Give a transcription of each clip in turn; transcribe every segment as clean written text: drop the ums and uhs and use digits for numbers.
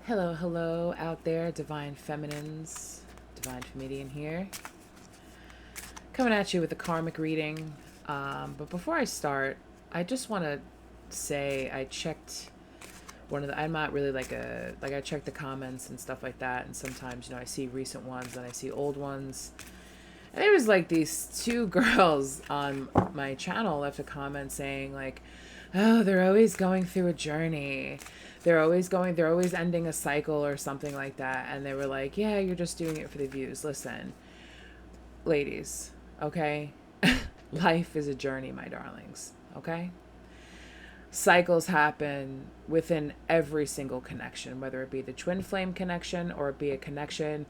Hello, hello out there, divine feminines, divine comedian here, coming at you with a karmic reading. But before I start, I just want to say I checked one of the. I'm not really like I check the comments and stuff like that, and sometimes I see recent ones and I see old ones. And there was like these two girls on my channel left a comment saying like, "Oh, they're always going through a journey. They're always ending a cycle or something like that." And they were like, "Yeah, you're just doing it for the views." Listen, ladies, okay? Life is a journey, my darlings, okay? Cycles happen within every single connection, whether it be the twin flame connection or it be a connection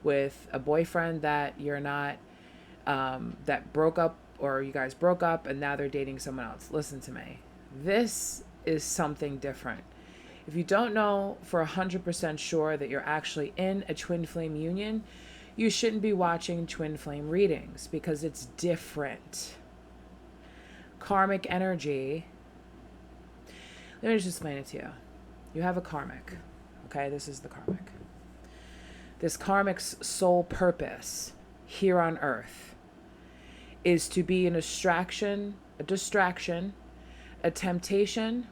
with a boyfriend that you're not, that broke up, or you guys broke up and now they're dating someone else. Listen to me. This is something different. If you don't know for 100% sure that you're actually in a twin flame union, you shouldn't be watching twin flame readings because it's different. Karmic energy. Let me just explain it to you. You have a karmic. Okay, this is the karmic. This karmic's sole purpose here on earth is to be an distraction, a temptation,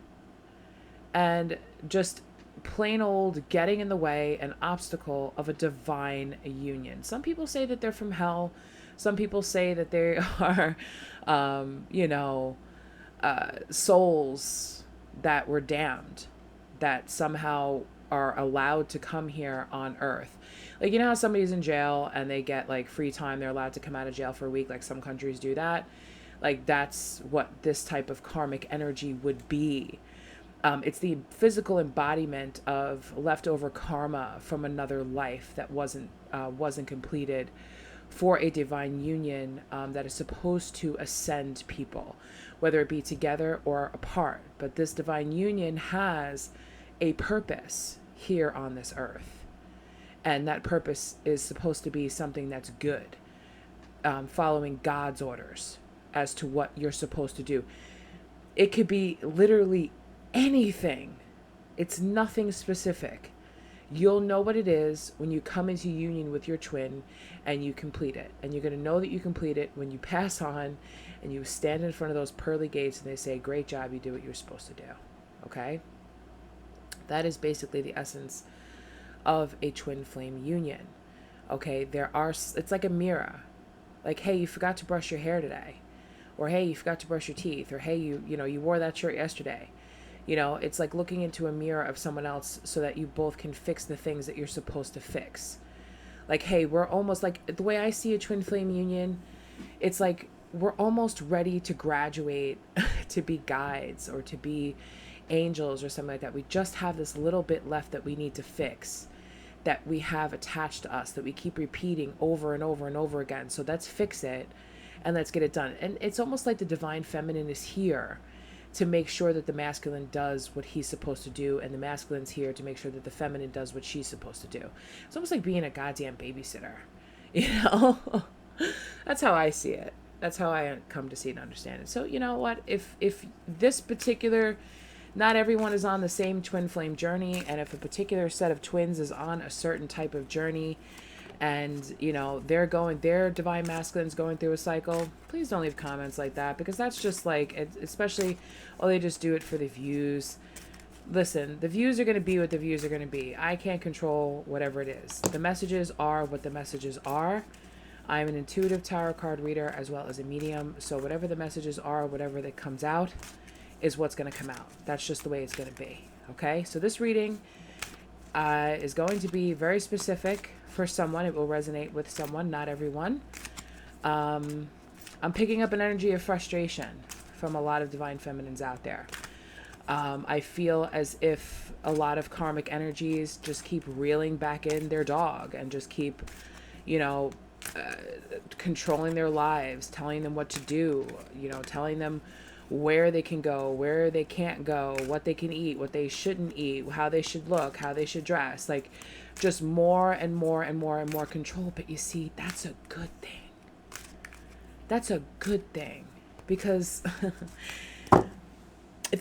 and just plain old getting in the way, an obstacle of a divine union. Some people say that they're from hell. Some people say that they are, souls that were damned, that somehow are allowed to come here on earth. Like, you know how somebody's in jail and they get like free time, they're allowed to come out of jail for a week, like some countries do that. Like, that's what this type of karmic energy would be. It's the physical embodiment of leftover karma from another life that wasn't completed for a divine union that is supposed to ascend people, whether it be together or apart. But this divine union has a purpose here on this earth, and that purpose is supposed to be something that's good, following God's orders as to what you're supposed to do. It could be literally anything. It's nothing specific. You'll know what it is when you come into union with your twin and you complete it. And you're going to know that you complete it when you pass on and you stand in front of those pearly gates and they say, "Great job, you do what you're supposed to do." Okay? That is basically the essence of a twin flame union. Okay? It's like a mirror. Like, hey, you forgot to brush your hair today. Or hey, you forgot to brush your teeth. Or hey, you wore that shirt yesterday. It's like looking into a mirror of someone else so that you both can fix the things that you're supposed to fix. Like, hey, we're almost like, the way I see a twin flame union, it's like we're almost ready to graduate to be guides or to be angels or something like that. We just have this little bit left that we need to fix, that we have attached to us, that we keep repeating over and over and over again. So let's fix it and let's get it done. And it's almost like the divine feminine is here to make sure that the masculine does what he's supposed to do, and the masculine's here to make sure that the feminine does what she's supposed to do. It's almost like being a goddamn babysitter, That's how I see it. That's how I come to see and understand it. So you know what? If this particular, not everyone is on the same twin flame journey, and if a particular set of twins is on a certain type of journey, and their divine masculine's going through a cycle, please don't leave comments like that, because that's just like, especially, oh, they just do it for the views. Listen, the views are going to be what the views are going to be. I can't control whatever it is. The messages are what the messages are. I'm an intuitive tarot card reader as well as a medium, so whatever the messages are, whatever that comes out is what's going to come out. That's just the way it's going to be. Okay, so this reading is going to be very specific for someone. It will resonate with someone, not everyone. I'm picking up an energy of frustration from a lot of divine feminines out there. I feel as if a lot of karmic energies just keep reeling back in their dog and just keep, controlling their lives, telling them what to do, telling them where they can go, where they can't go, what they can eat, what they shouldn't eat, how they should look, how they should dress. Like, just more and more and more and more control. But you see, that's a good thing. That's a good thing, because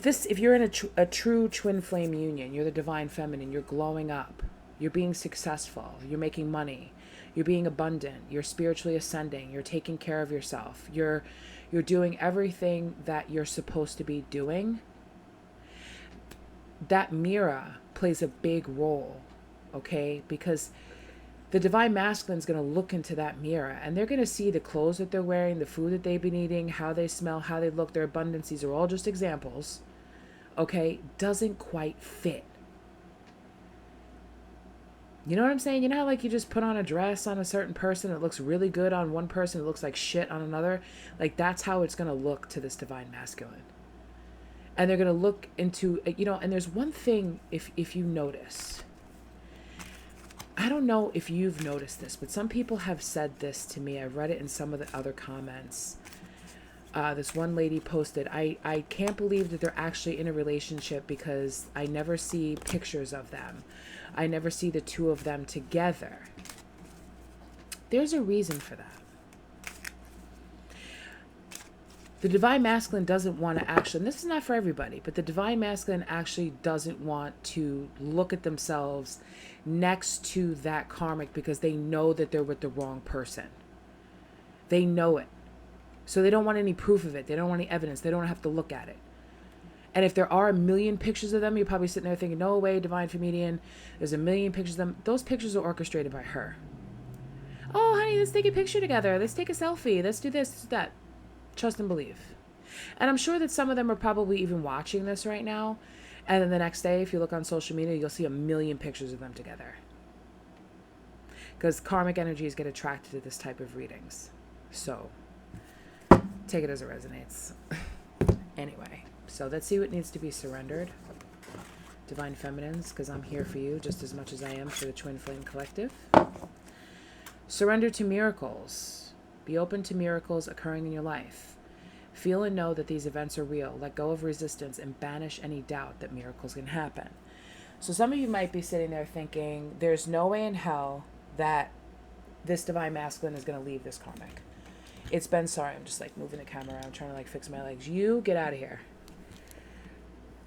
if you're in a true twin flame union, you're the divine feminine, you're glowing up, you're being successful, you're making money, you're being abundant, you're spiritually ascending, you're taking care of yourself, you're doing everything that you're supposed to be doing. That mirror plays a big role, okay? Because the divine masculine is going to look into that mirror and they're going to see the clothes that they're wearing, the food that they've been eating, how they smell, how they look, their abundance. These are all just examples, okay? Doesn't quite fit. You know what I'm saying? You know how like you just put on a dress on a certain person, it looks really good on one person, it looks like shit on another? Like that's how it's going to look to this divine masculine. And they're going to look into, and there's one thing, if you notice, I don't know if you've noticed this, but some people have said this to me. I've read it in some of the other comments. This one lady posted, I can't believe that they're actually in a relationship because I never see pictures of them. I never see the two of them together. There's a reason for that. The divine masculine doesn't want to actually, and this is not for everybody, but the divine masculine actually doesn't want to look at themselves next to that karmic because they know that they're with the wrong person. They know it. So they don't want any proof of it. They don't want any evidence. They don't have to look at it. And if there are a million pictures of them, you're probably sitting there thinking, no way, divine comedian, there's a million pictures of them. Those pictures are orchestrated by her. Oh, honey, let's take a picture together. Let's take a selfie. Let's do this, let's do that. Trust and believe. And I'm sure that some of them are probably even watching this right now. And then the next day, if you look on social media, you'll see a million pictures of them together. Because karmic energies get attracted to this type of readings. So, take it as it resonates. Anyway, so let's see what needs to be surrendered. Divine Feminines, because I'm here for you just as much as I am for the Twin Flame Collective. Surrender to miracles. Be open to miracles occurring in your life. Feel and know that these events are real. Let go of resistance and banish any doubt that miracles can happen. So some of you might be sitting there thinking, there's no way in hell that this divine masculine is going to leave this karmic. It's been, sorry, I'm just like moving the camera around, trying to like fix my legs. You get out of here.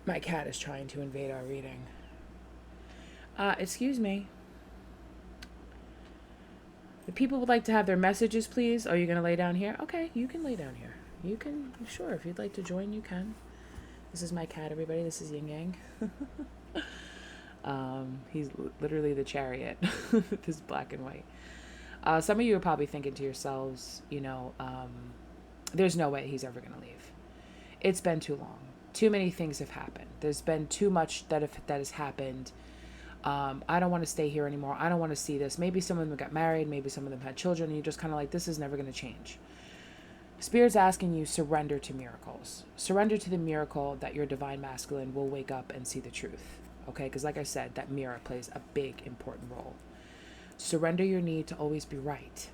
My cat is trying to invade our reading. Excuse me. The people would like to have their messages, please. Are you going to lay down here? Okay, you can lay down here. You can, sure, if you'd like to join, you can. This is my cat, everybody. This is Yin Yang. He's literally the chariot. This black and white. Some of you are probably thinking to yourselves, there's no way he's ever going to leave. It's been too long. Too many things have happened. There's been too much that has happened. I don't want to stay here anymore. I don't want to see this. Maybe some of them got married. Maybe some of them had children. And you're just kind of like, this is never going to change. Spirit's asking you, surrender to miracles. Surrender to the miracle that your divine masculine will wake up and see the truth. Okay? Because like I said, that mirror plays a big, important role. Surrender your need to always be right.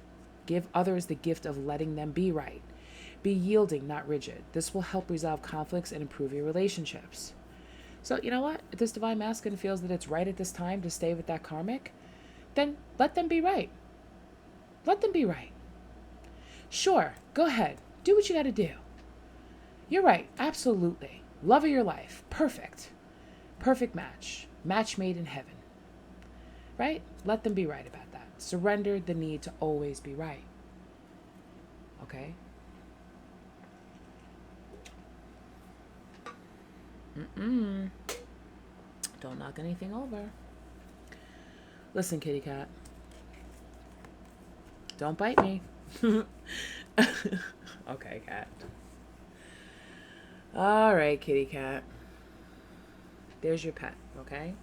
Give others the gift of letting them be right. Be yielding, not rigid. This will help resolve conflicts and improve your relationships. So, you know what? If this divine masculine feels that it's right at this time to stay with that karmic, then let them be right. Let them be right. Sure, go ahead. Do what you got to do. You're right. Absolutely. Love of your life. Perfect. Perfect match. Match made in heaven. Right? Let them be right about that. Surrender the need to always be right. Okay? Don't knock anything over. Listen, kitty cat. Don't bite me. Okay, cat. All right, kitty cat. There's your pet, okay?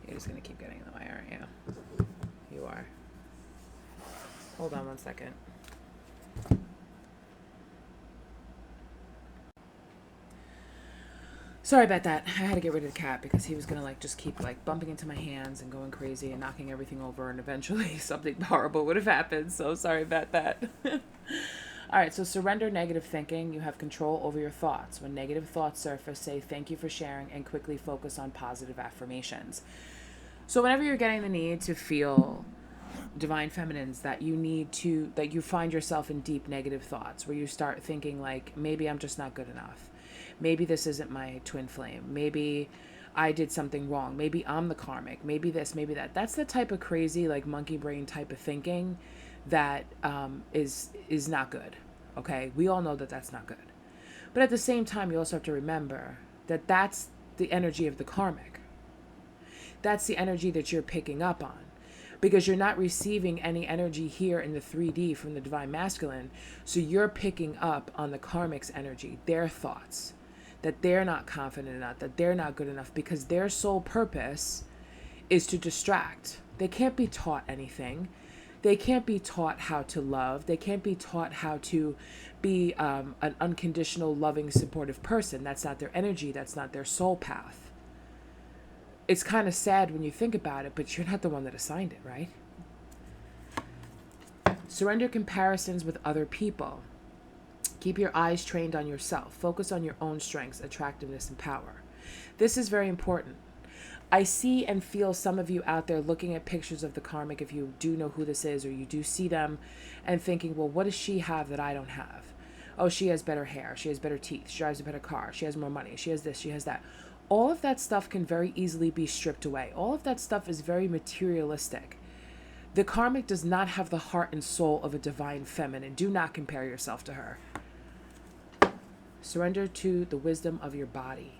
You're just going to keep getting in the way, aren't you? You are. Hold on one second. Sorry about that. I had to get rid of the cat because he was going to like just keep like bumping into my hands and going crazy and knocking everything over, and eventually something horrible would have happened. So sorry about that. All right, so surrender negative thinking. You have control over your thoughts. When negative thoughts surface, say thank you for sharing and quickly focus on positive affirmations. So whenever you're getting the need to feel divine feminines, that you need to, that you find yourself in deep negative thoughts where you start thinking like, maybe I'm just not good enough. Maybe this isn't my twin flame. Maybe I did something wrong. Maybe I'm the karmic. Maybe this, maybe that. That's the type of crazy, like monkey brain type of thinking that is not good. Okay, we all know that that's not good. But at the same time, you also have to remember that that's the energy of the karmic. That's the energy that you're picking up on, because you're not receiving any energy here in the 3D from the divine masculine. So you're picking up on the karmic's energy, their thoughts, that they're not confident enough, that they're not good enough, because their sole purpose is to distract. They can't be taught anything. They can't be taught how to love. They can't be taught how to be an unconditional, loving, supportive person. That's not their energy. That's not their soul path. It's kind of sad when you think about it, but you're not the one that assigned it, right? Surrender comparisons with other people. Keep your eyes trained on yourself. Focus on your own strengths, attractiveness, and power. This is very important. I see and feel some of you out there looking at pictures of the karmic, if you do know who this is, or you do see them, and thinking, well, what does she have that I don't have? Oh, she has better hair. She has better teeth. She drives a better car. She has more money. She has this. She has that. All of that stuff can very easily be stripped away. All of that stuff is very materialistic. The karmic does not have the heart and soul of a divine feminine. Do not compare yourself to her. Surrender to the wisdom of your body.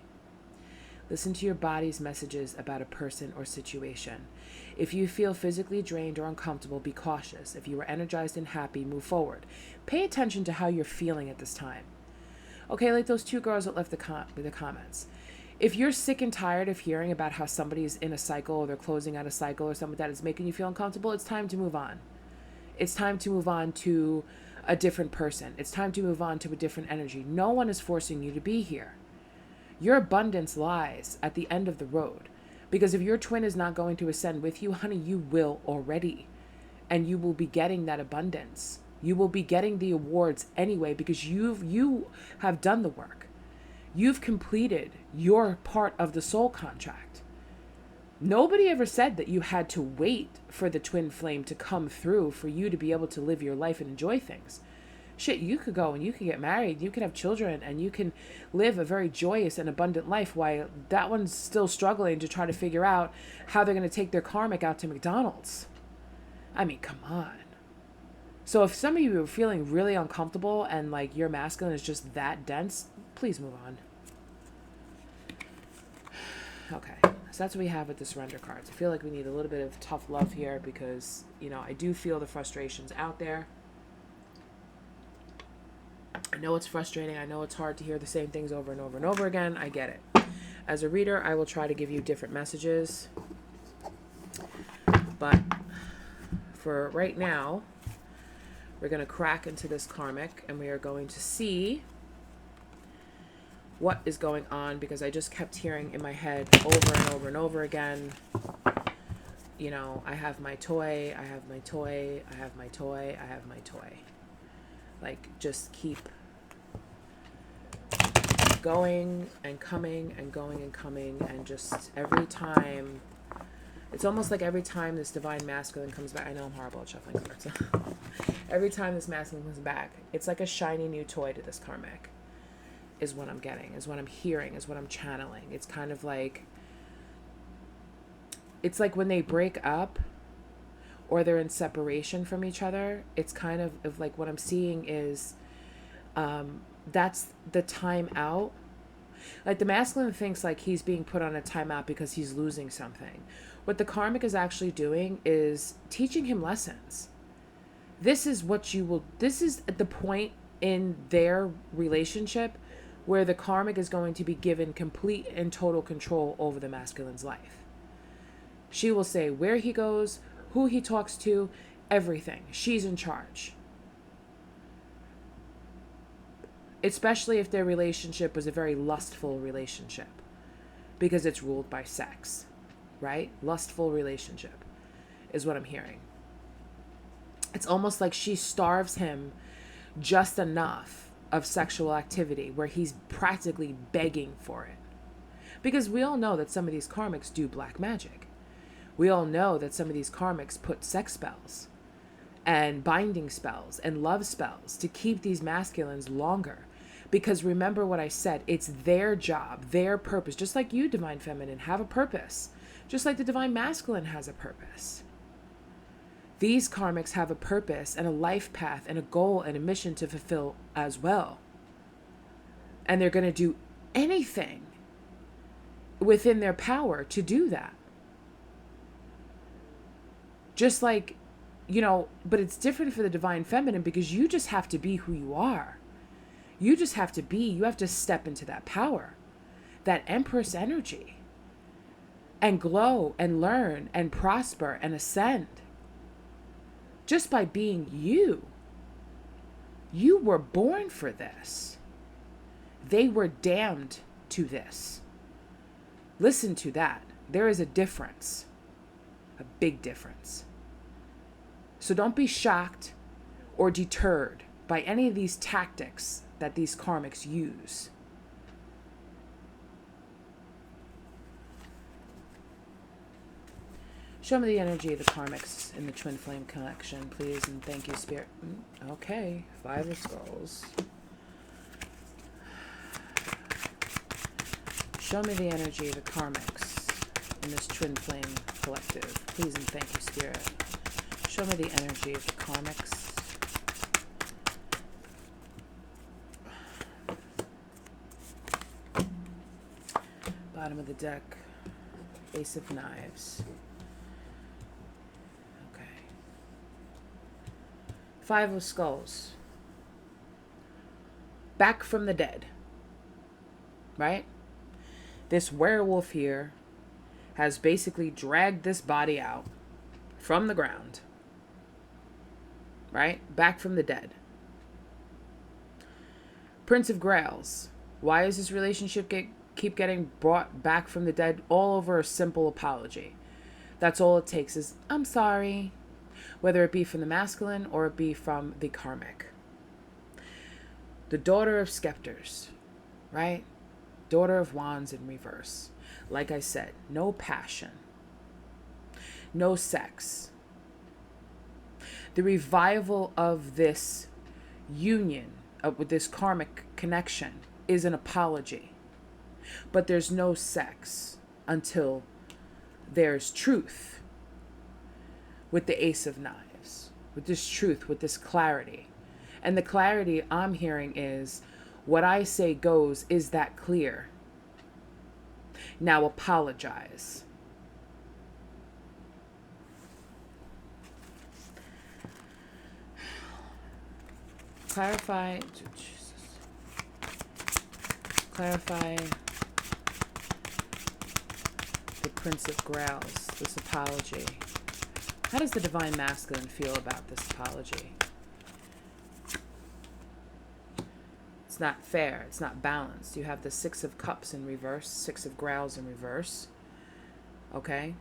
Listen to your body's messages about a person or situation. If you feel physically drained or uncomfortable, be cautious. If you are energized and happy, move forward. Pay attention to how you're feeling at this time. Okay, like those two girls that left the comments. If you're sick and tired of hearing about how somebody's in a cycle, or they're closing out a cycle, or something that is making you feel uncomfortable, it's time to move on. It's time to move on to a different person. It's time to move on to a different energy. No one is forcing you to be here. Your abundance lies at the end of the road. Because if your twin is not going to ascend with you, honey, you will already. And you will be getting that abundance. You will be getting the awards anyway, because you have done the work. You've completed your part of the soul contract. Nobody ever said that you had to wait for the twin flame to come through for you to be able to live your life and enjoy things. Shit, you could go and you could get married, you could have children, and you can live a very joyous and abundant life while that one's still struggling to try to figure out how they're going to take their karmic out to McDonald's. I mean, come on. So if some of you are feeling really uncomfortable and like your masculine is just that dense, please move on. Okay, so that's what we have with the surrender cards. I feel like we need a little bit of tough love here because, you know, I do feel the frustrations out there. I know it's frustrating. I know it's hard to hear the same things over and over and over again. I get it. As a reader, I will try to give you different messages. But for right now, we're going to crack into this karmic and we are going to see what is going on, because I just kept hearing in my head over and over and over again, you know, I have my toy, I have my toy, I have my toy, I have my toy. Like, just keep going and coming and going and coming, and just every time, it's almost like every time this divine masculine comes back, I know I'm horrible at shuffling cards. Every time this masculine comes back, it's like a shiny new toy to this karmic, is what I'm getting, is what I'm hearing, is what I'm channeling. It's kind of like, it's like when they break up or they're in separation from each other, it's kind of like what I'm seeing is that's the time out. Like the masculine thinks like he's being put on a timeout because he's losing something. What the karmic is actually doing is teaching him lessons. This is at the point in their relationship where the karmic is going to be given complete and total control over the masculine's life. She will say where he goes, who he talks to, everything. She's in charge. Especially if their relationship was a very lustful relationship, because it's ruled by sex, right? Lustful relationship is what I'm hearing. It's almost like she starves him just enough of sexual activity where he's practically begging for it. Because we all know that some of these karmics do black magic. We all know that some of these karmics put sex spells and binding spells and love spells to keep these masculines longer. Because remember what I said, it's their job, their purpose. Just like you, Divine Feminine, have a purpose. Just like the Divine Masculine has a purpose. These karmics have a purpose and a life path and a goal and a mission to fulfill as well. And they're going to do anything within their power to do that. Just like, but it's different for the Divine Feminine because you just have to be who you are. You just have to be, you have to step into that power, that Empress energy, and glow and learn and prosper and ascend. Just by being you. You were born for this. They were damned to this. Listen to that. There is a difference. A big difference. So don't be shocked or deterred by any of these tactics that these karmics use. Show me the energy of the karmics in the twin flame connection, please, and thank you, Spirit. Okay, 5 of Skulls. Show me the energy of the karmics in this twin flame collective, please, and thank you, Spirit. Show me the energy of the karmics. Bottom of the deck, Ace of Knives. Okay. 5 of Skulls. Back from the dead. Right? This werewolf here has basically dragged this body out from the ground. Right? Back from the dead. Prince of Grails. Why is this relationship keep getting brought back from the dead? All over a simple apology. That's all it takes is, I'm sorry. Whether it be from the masculine or it be from the karmic. The Daughter of Scepters, right? Daughter of Wands in reverse. Like I said, no passion. No sex. The revival of this union, with this karmic connection, is an apology. But there's no sex until there's truth with the Ace of Knives, with this truth, with this clarity. And the clarity I'm hearing is, what I say goes, is that clear? Now apologize. Clarify, Jesus. Clarify the Prince of Grails, this apology. How does the Divine Masculine feel about this apology? It's not fair. It's not balanced. You have the 6 of Cups in reverse, 6 of Grails in reverse. Okay?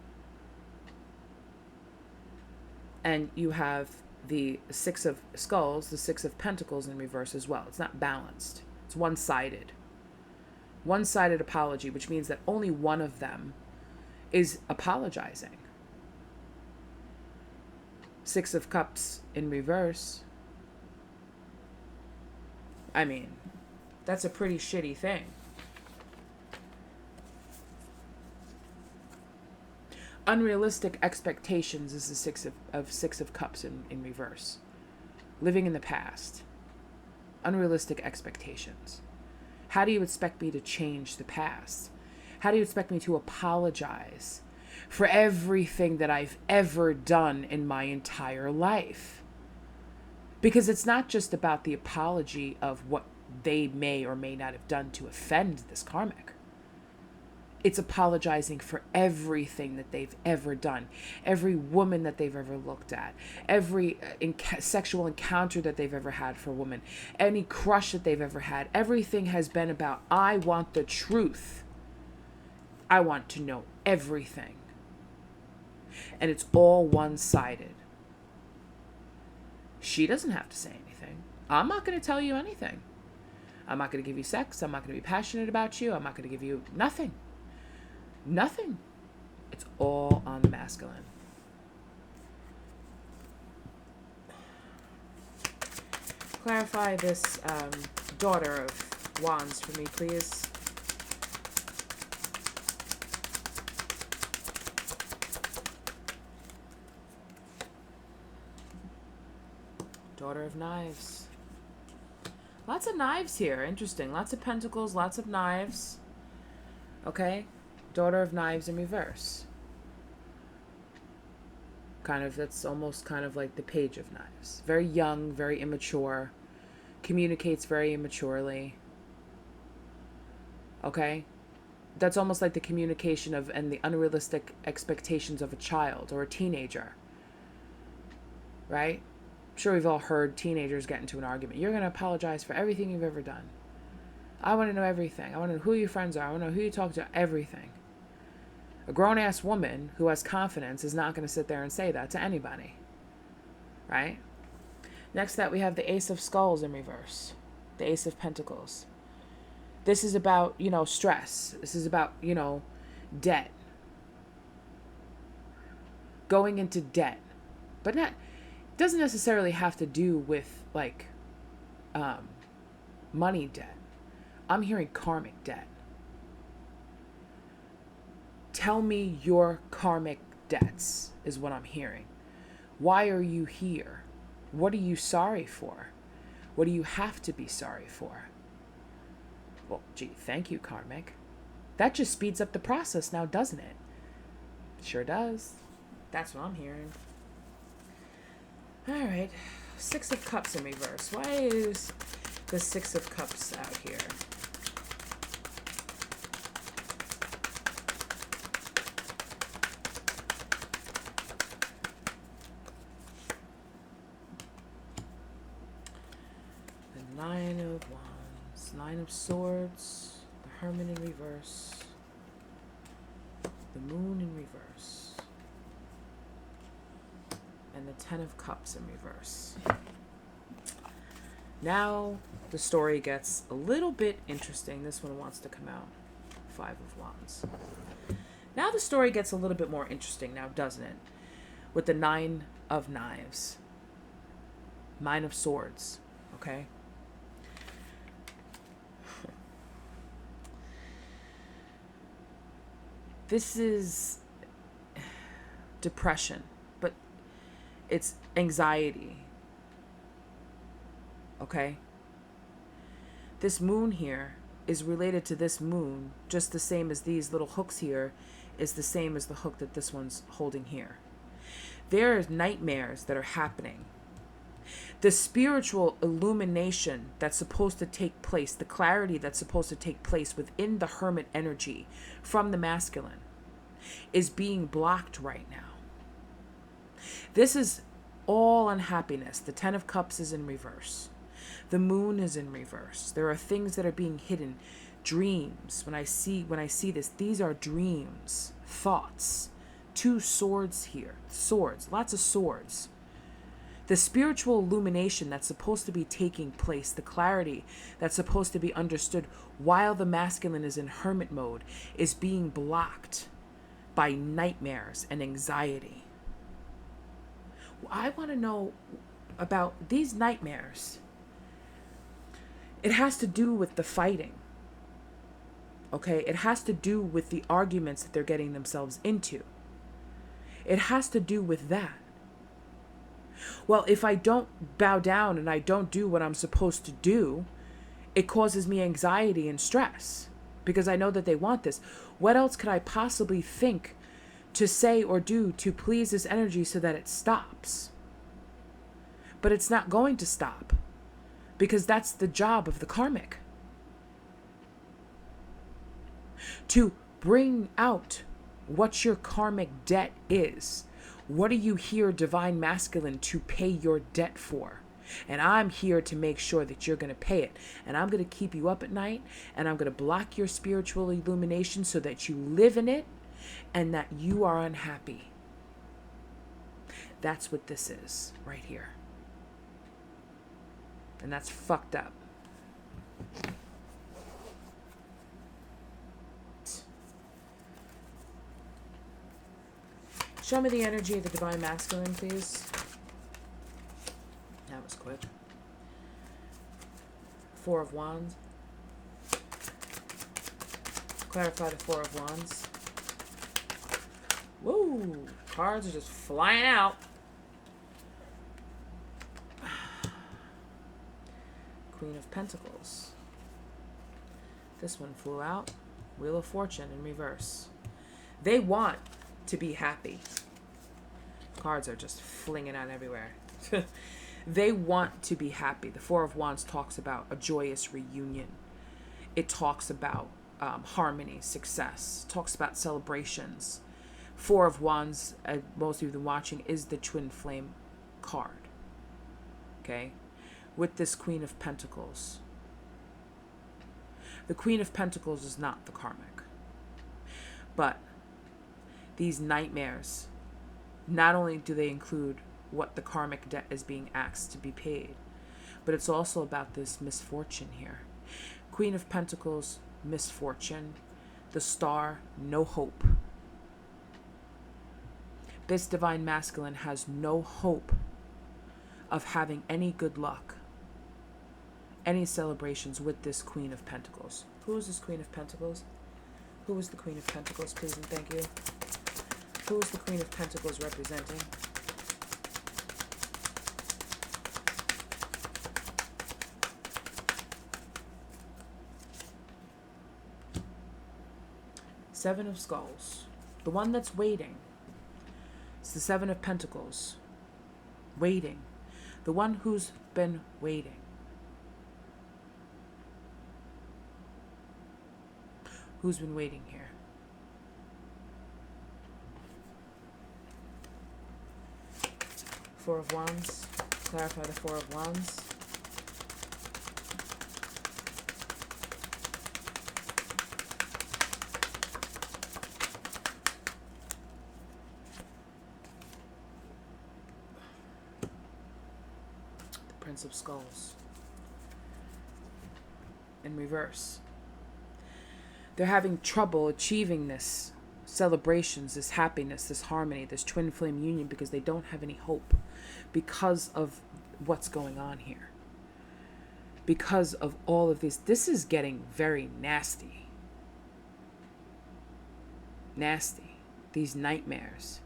And you have the 6 of Skulls, the 6 of Pentacles in reverse as well. It's not balanced. It's one-sided. One-sided apology, which means that only one of them is apologizing. 6 of Cups in reverse. I mean, that's a pretty shitty thing. Unrealistic expectations is the 6 of Cups in reverse. Living in the past. Unrealistic expectations. How do you expect me to change the past? How do you expect me to apologize for everything that I've ever done in my entire life? Because it's not just about the apology of what they may or may not have done to offend this karmic. It's apologizing for everything that they've ever done. Every woman that they've ever looked at. Every sexual encounter that they've ever had for a woman. Any crush that they've ever had. Everything has been about, I want the truth. I want to know everything. And it's all one-sided. She doesn't have to say anything. I'm not going to tell you anything. I'm not going to give you sex. I'm not going to be passionate about you. I'm not going to give you nothing. Nothing. It's all on the masculine. Clarify this daughter of wands for me, please. Daughter of knives. Lots of knives here. Interesting. Lots of pentacles, lots of knives. Okay. Daughter of knives in reverse. Kind of, that's almost kind of like the page of knives. Very young, very immature. Communicates very immaturely. Okay. That's almost like the communication of and the unrealistic expectations of a child or a teenager. Right? I'm sure we've all heard teenagers get into an argument. You're going to apologize for everything you've ever done. I want to know everything. I want to know who your friends are. I want to know who you talk to. Everything. A grown-ass woman who has confidence is not going to sit there and say that to anybody. Right? Next that we have the Ace of Skulls in reverse. The Ace of Pentacles. This is about, stress. This is about, debt. Going into debt. But not... doesn't necessarily have to do with money debt. I'm hearing karmic debt. Tell me your karmic debts is what I'm hearing. Why are you here? What are you sorry for? What do you have to be sorry for? Well, gee, thank you, karmic. That just speeds up the process now, doesn't it? Sure does. That's what I'm hearing. All right, Six of Cups in reverse. Why is the Six of Cups out here? The Nine of Wands, Nine of Swords, the Hermit in reverse, the Moon in reverse, and the Ten of Cups in reverse. Now the story gets a little bit interesting. This one wants to come out. Five of Wands. Now the story gets a little bit more interesting now, doesn't it? With the Nine of Knives. Nine of Swords. Okay? This is depression, but it's anxiety. Okay? This moon here is related to this moon, just the same as these little hooks here is the same as the hook that this one's holding here. There are nightmares that are happening. The spiritual illumination that's supposed to take place, the clarity that's supposed to take place within the hermit energy from the masculine is being blocked right now. This is all unhappiness. The Ten of Cups is in reverse. The moon is in reverse. There are things that are being hidden. Dreams. When I see this, these are dreams, thoughts. Two swords here. Swords. Lots of swords. The spiritual illumination that's supposed to be taking place, the clarity that's supposed to be understood while the masculine is in hermit mode, is being blocked by nightmares and anxiety. I want to know about these nightmares. It has to do with the fighting. Okay? It has to do with the arguments that they're getting themselves into. It has to do with that. Well, if I don't bow down and I don't do what I'm supposed to do, it causes me anxiety and stress because I know that they want this. What else could I possibly think to say or do to please this energy so that it stops? But it's not going to stop because that's the job of the karmic. To bring out what your karmic debt is. What are you here, divine masculine, to pay your debt for? And I'm here to make sure that you're going to pay it. And I'm going to keep you up at night. And I'm going to block your spiritual illumination so that you live in it and that you are unhappy. That's what this is right here. And that's fucked up. Show me the energy of the Divine Masculine, please. That was quick. Four of Wands. Clarify the Four of Wands. Woo! Cards are just flying out. Queen of Pentacles. This one flew out. Wheel of Fortune in reverse. They want to be happy. Cards are just flinging out everywhere. They want to be happy. The Four of Wands talks about a joyous reunion. It talks about harmony, success. It talks about celebrations. Four of Wands, most of you have been watching, is the twin flame card. Okay? With this Queen of Pentacles. The Queen of Pentacles is not the karmic. But these nightmares, not only do they include what the karmic debt is being asked to be paid, but it's also about this misfortune here. Queen of Pentacles, misfortune. The Star, no hope. This Divine Masculine has no hope of having any good luck, any celebrations with this Queen of Pentacles. Who is this Queen of Pentacles? Who is the Queen of Pentacles, please and thank you? Who is the Queen of Pentacles representing? Seven of Skulls. The one that's waiting. It's the Seven of Pentacles. Waiting. The one who's been waiting. Who's been waiting here? Four of Wands. Clarify the Four of Wands. The Prince of Skulls. In reverse. They're having trouble achieving this celebrations, this happiness, this harmony, this twin flame union because they don't have any hope because of what's going on here. Because of all of this. This is getting very nasty. Nasty. These nightmares.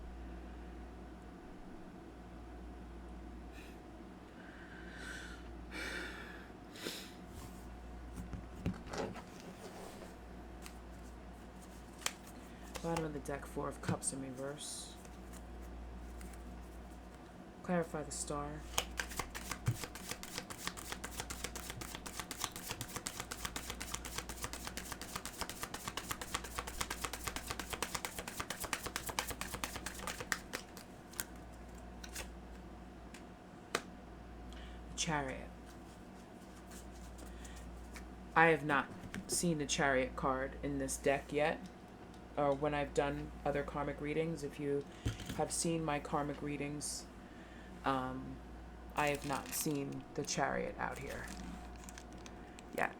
Bottom of the deck, Four of Cups in reverse. Clarify the Star. The Chariot. I have not seen the Chariot card in this deck yet. Or when I've done other karmic readings. If you have seen my karmic readings, I have not seen the Chariot out here yet,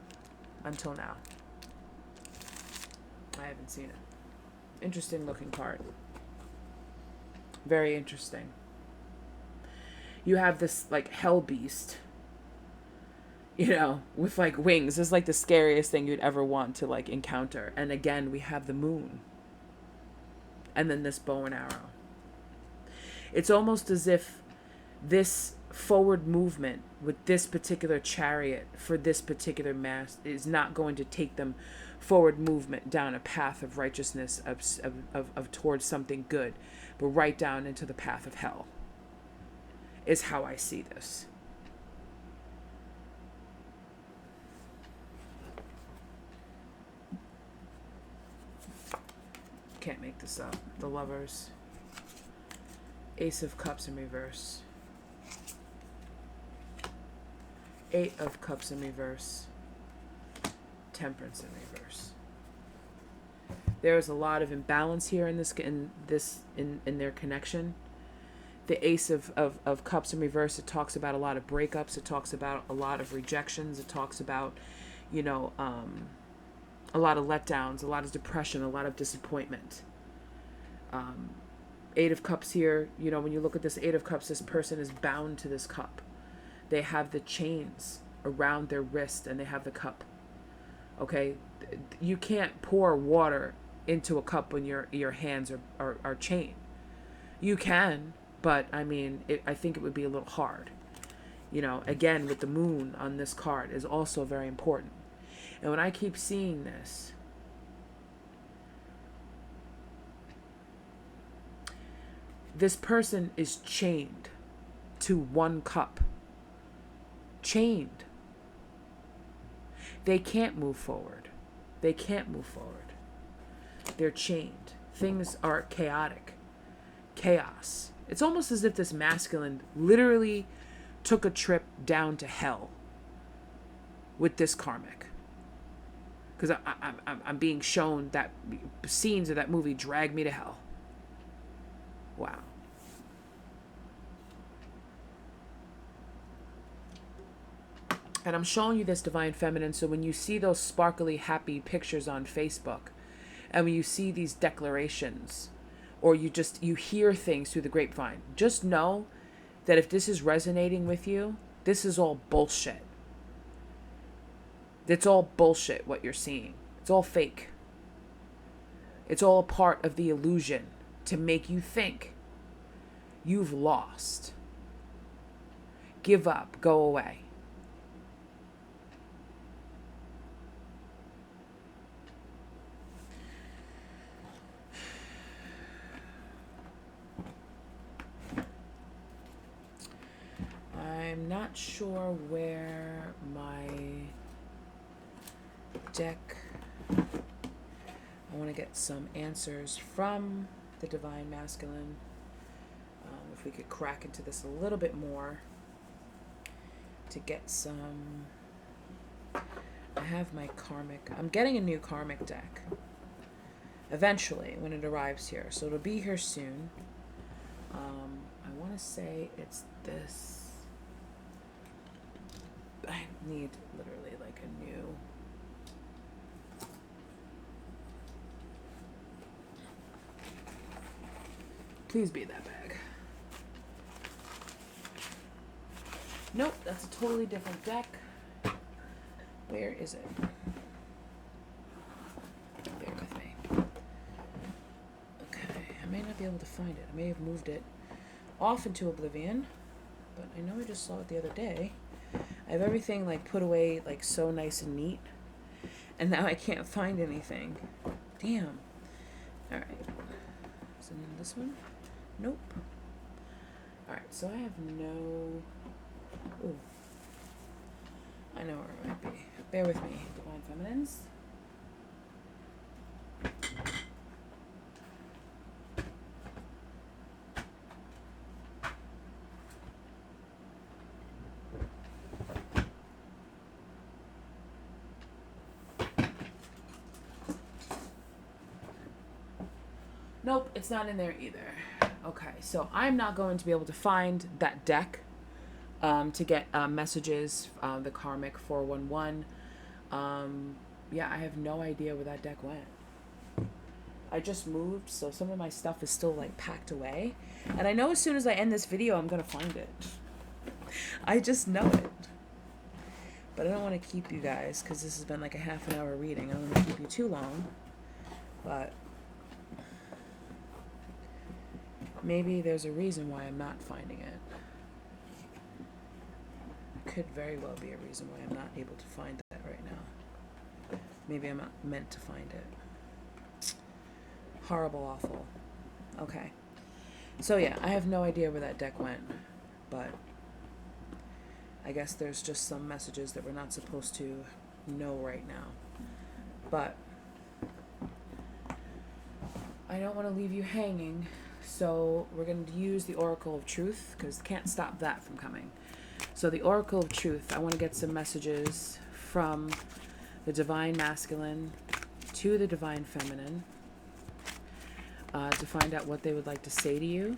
until now. I haven't seen it. Interesting looking card. Very interesting. You have this like hell beast, you know, with like wings. This is like the scariest thing you'd ever want to like encounter. And again, we have the moon. And then this bow and arrow. It's almost as if this forward movement with this particular chariot for this particular mass is not going to take them forward movement down a path of righteousness, of towards something good, but right down into the path of hell, is how I see this. Can't make this up. The Lovers. Ace of Cups in reverse. Eight of Cups in reverse. Temperance in reverse. There is a lot of imbalance here in their connection. The Ace of Cups in reverse, it talks about a lot of breakups. It talks about a lot of rejections. It talks about, you know, a lot of letdowns, a lot of depression, a lot of disappointment. Eight of Cups here, you know, when you look at this Eight of Cups, this person is bound to this cup. They have the chains around their wrist and they have the cup. Okay? You can't pour water into a cup when your hands are chained. You can, but I mean, I think it would be a little hard. You know, again, with the moon on this card is also very important. And when I keep seeing this, this person is chained to one cup. Chained. They can't move forward. They can't move forward. They're chained. Things are chaotic. Chaos. It's almost as if this masculine literally took a trip down to hell with this karmic. Because I'm being shown that scenes of that movie Drag Me to Hell. Wow. And I'm showing you this divine feminine, so when you see those sparkly, happy pictures on Facebook, and when you see these declarations, or you hear things through the grapevine, just know that if this is resonating with you, this is all bullshit. It's all bullshit what you're seeing. It's all fake. It's all a part of the illusion to make you think you've lost. Give up. Go away. I'm not sure where my deck. I want to get some answers from the Divine Masculine. If we could crack into this a little bit more to get some. I have my Karmic. I'm getting a new Karmic deck eventually when it arrives here. So it'll be here soon. I want to say it's this. I need literally like a new. Please be that bag. Nope, that's a totally different deck. Where is it? Bear with me. Okay, I may not be able to find it. I may have moved it off into oblivion, but I know I just saw it the other day. I have everything like put away like so nice and neat, and now I can't find anything. Damn. All right. Is it in this one? Nope. All right. So I have no. Ooh. I know where it might be. Bear with me, Divine Feminines. Nope, it's not in there either. Okay, so I'm not going to be able to find that deck to get messages, the Karmic 411. Yeah, I have no idea where that deck went. I just moved, so some of my stuff is still like packed away. And I know as soon as I end this video, I'm going to find it. I just know it. But I don't want to keep you guys, because this has been like a half an hour reading. I don't want to keep you too long. But maybe there's a reason why I'm not finding it. Could very well be a reason why I'm not able to find that right now. Maybe I'm not meant to find it. Horrible, awful. Okay. So yeah, I have no idea where that deck went, but I guess there's just some messages that we're not supposed to know right now. But I don't want to leave you hanging, so we're going to use the Oracle of Truth, because can't stop that from coming. So the Oracle of Truth, I want to get some messages from the Divine Masculine to the Divine Feminine to find out what they would like to say to you.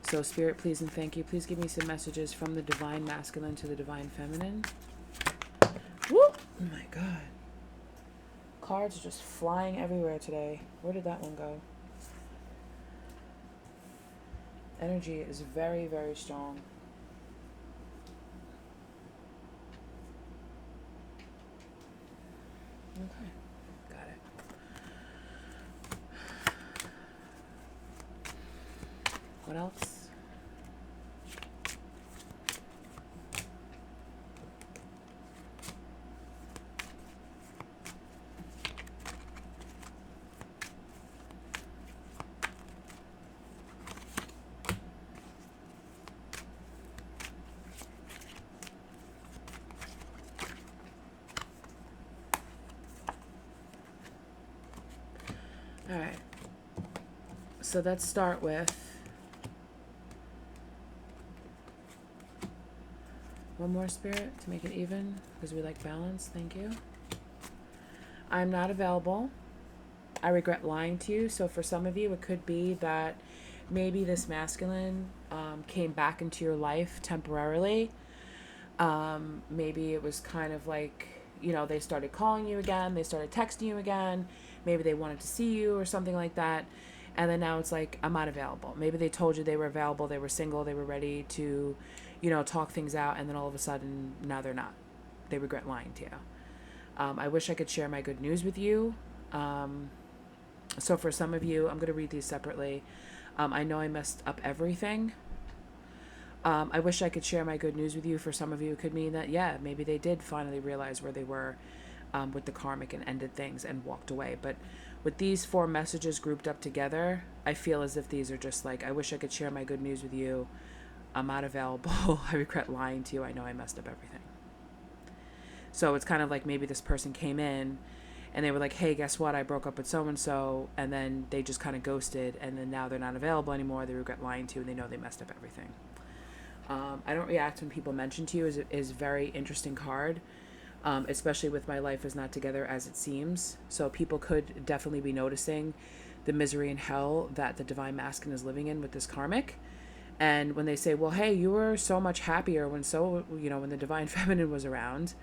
So Spirit, please and thank you. Please give me some messages from the Divine Masculine to the Divine Feminine. Whoop! Oh my God. Cards are just flying everywhere today. Where did that one go? Energy is very, very strong. Okay, got it. What else? All right. So let's start with one more spirit to make it even, because we like balance. Thank you. I'm not available. I regret lying to you. So for some of you, it could be that maybe this masculine came back into your life temporarily. Maybe it was kind of like, they started calling you again, they started texting you again, maybe they wanted to see you or something like that. And then now it's like, I'm not available. Maybe they told you they were available, they were single, they were ready to, talk things out. And then all of a sudden, now they're not. They regret lying to you. I wish I could share my good news with you. So for some of you, I'm going to read these separately. I know I messed up everything. I wish I could share my good news with you. For some of you, it could mean that, yeah, maybe they did finally realize where they were with the karmic and ended things and walked away. But with these 4 messages grouped up together, I feel as if these are just like, I wish I could share my good news with you. I'm not available. I regret lying to you. I know I messed up everything. So it's kind of like maybe this person came in and they were like, hey, guess what? I broke up with so-and-so. And then they just kind of ghosted. And then now they're not available anymore. They regret lying to you and they know they messed up everything. I don't react when people mention to you is very interesting card, especially with my life is not together as it seems. So people could definitely be noticing the misery and hell that the divine masculine is living in with this karmic. And when they say, well, hey, you were so much happier when when the divine feminine was around,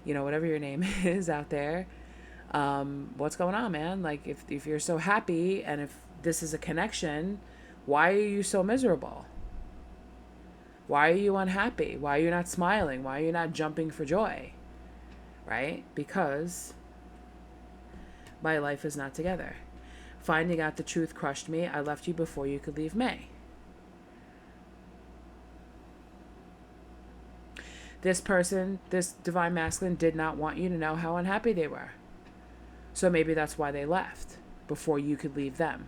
whatever your name is out there, what's going on, man? Like if you're so happy and if this is a connection, why are you so miserable? Why are you unhappy? Why are you not smiling? Why are you not jumping for joy? Right? Because my life is not together. Finding out the truth crushed me. I left you before you could leave me. This person, this divine masculine, did not want you to know how unhappy they were. So maybe that's why they left before you could leave them.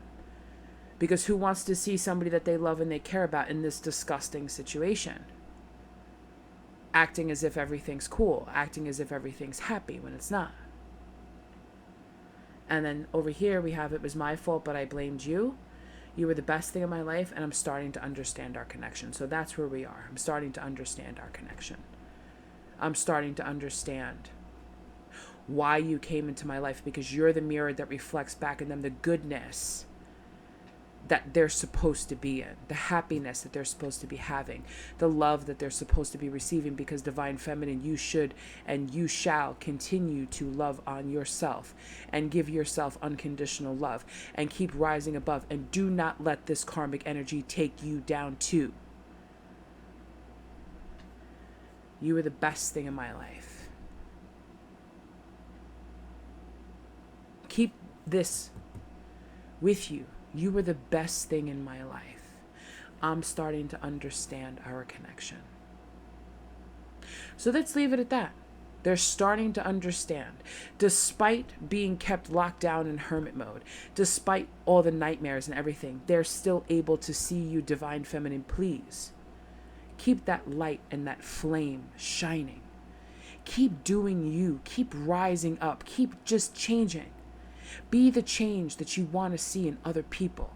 Because who wants to see somebody that they love and they care about in this disgusting situation? Acting as if everything's cool. Acting as if everything's happy when it's not. And then over here we have, it was my fault, but I blamed you. You were the best thing in my life, and I'm starting to understand our connection. So that's where we are. I'm starting to understand our connection. I'm starting to understand why you came into my life, because you're the mirror that reflects back in them the goodness that they're supposed to be in, the happiness that they're supposed to be having, the love that they're supposed to be receiving, because divine feminine, you should and you shall continue to love on yourself and give yourself unconditional love and keep rising above, and do not let this karmic energy take you down too. You were the best thing in my life. Keep this with you. You were the best thing in my life. I'm starting to understand our connection. So let's leave it at that. They're starting to understand. Despite being kept locked down in hermit mode, despite all the nightmares and everything, they're still able to see you, divine feminine. Please keep that light and that flame shining. Keep doing you. Keep rising up. Keep just changing. Be the change that you want to see in other people,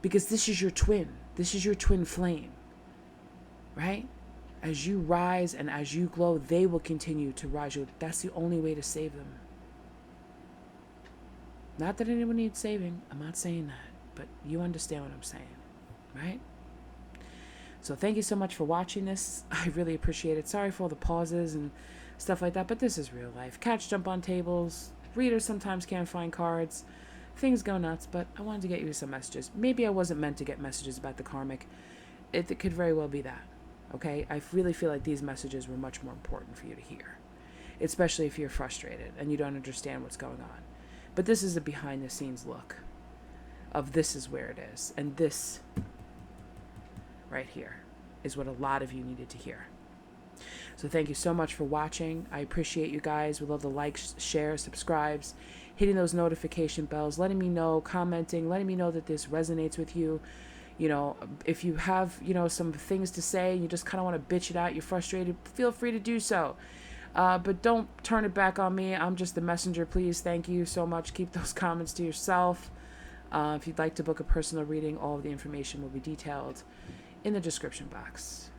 because this is your twin. This is your twin flame, right? As you rise and as you glow, they will continue to rise. That's the only way to save them. Not that anyone needs saving. I'm not saying that, but you understand what I'm saying, right? So thank you so much for watching this. I really appreciate it. Sorry for all the pauses and stuff like that, but this is real life. Cats jump on tables. Readers sometimes can't find cards. things go nuts, but I wanted to get you some messages. Maybe I wasn't meant to get messages about the karmic. It could very well be that. Okay? I really feel like these messages were much more important for you to hear, especially if you're frustrated and you don't understand what's going on. But this is a behind the scenes look of this is where it is. And this right here is what a lot of you needed to hear. So thank you so much for watching. I appreciate you guys with all the likes, shares, subscribes, hitting those notification bells, letting me know, commenting, letting me know that this resonates with you. You know, if you have, some things to say and you just kind of want to bitch it out, you're frustrated, feel free to do so. But don't turn it back on me. I'm just the messenger, please. Thank you so much. Keep those comments to yourself. If you'd like to book a personal reading, all of the information will be detailed in the description box.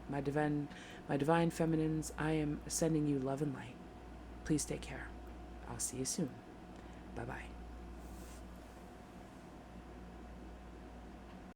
My divine feminines, I am sending you love and light. Please take care. I'll see you soon. Bye-bye.